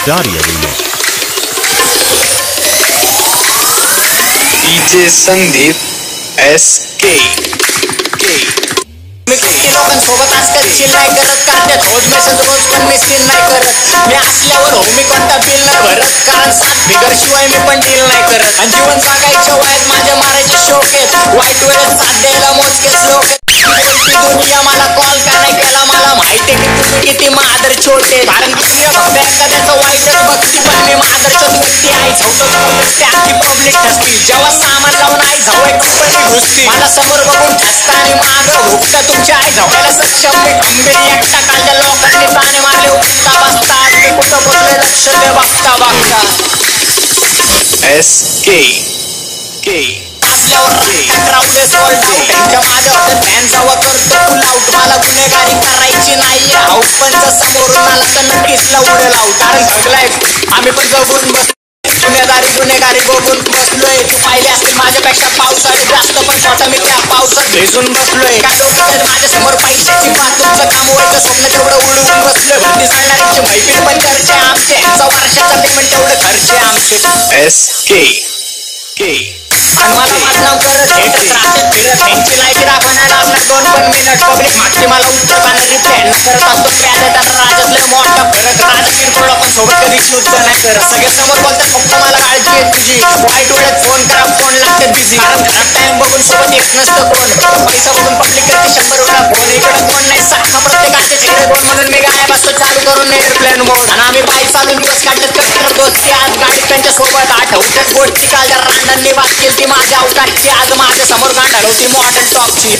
Daria remix. DJ Sandeep SK लोकांसोबत आजकाल chill नाही करत कारण रोज मेसेज रोज पण मी सीन नाही करत मी असल्यावर हो मी कोणता बिल नाही भरत कारण 7 फिगर शिवाय मी पण डील नाही करत आणि जीवन जगायच्या वयात माझ्या मारायचे शौक आहेत वाईट वेळेत साथ द्यायला मोजकेच लोक दुनिया मला कॉल का नाही केला मला माहिती की तुम्ही किती मादर छोटे कारण दुनिया फक्त एखाद्याचं वाईटच बघती पण मी मादरचंच व्यक्ती आहे झवतच त्याची पब्लिक नसती जेव्हा सामान लावून आई झवय कंपनी घुसती मला समोर बघून जास्त आणि मागं हुकता तुमच्या आई झवायला सक्षम मी खंबीर एकटा कालच्या लोकांनी ताने मारले उठता बसता आज मी कुठं बोलले लक्ष दे बघता बघता SK असल्यावर राहू सोल्ड आउट त्यांच्या मागे होते फॅन जावा करतो फुल आउट मला गुन्हेगारी करायची नाहीये आउट पण समोरून आला तर नक्कीच उडेल आउट कारण ठगलाय आम्ही पण जगून बस गुन्हेगारी बघून बसलोय तू पाहिले असतील माझ्यापेक्षा पावसाळी जास्त पण स्वतः मी त्या पावसात भिजून बसलोय काय लोक माझ्या समोर पैशाची बात तुमचं काम व्हायचं स्वप्न तेवढं उडवून बसलोय भरती चालणाऱ्यांची मैफिल पण चर्चा आमचे वर्षाचा पेमेंट तेवढं खर्चे आमचे SK आणि मला बदनाम करत हेटच राहतात फिरत त्यांची लायकी दाखवायला लागणार 2 पण मिनिट पब्लिक मागते मला उत्तर पाण्यात रिप्लाय करत असतो प्यादेत आणि राजातले मोठा फरक राजा किरकोळ पण सोबत कधीच युद्ध नाही करत सगळे समोर बोलतात फक्त मला काळजी आहे तुझी वाईट वेळेत फोन करा फोन लागते बिझी कारण खराब टाइम बघून सोबत येत नसतं कोण पैसा बघून पब्लिक करते 100 वेळा फोन इकडे कोण नाही सारखा प्रत्येकाचे चेहरे दोन म्हणून मी गायब असतो चालू करून एअरप्लेन मोड आणि आम्ही बाईक चालून दिवस काढलेत कट्टर दोस्ती आज गाडीत त्यांच्या सोबत आठवतात गोष्टी काल रांडांनी बात केली माझ्या अवतारची आज माझ्या समोर गांड हलवती मॉडर्न टॉपची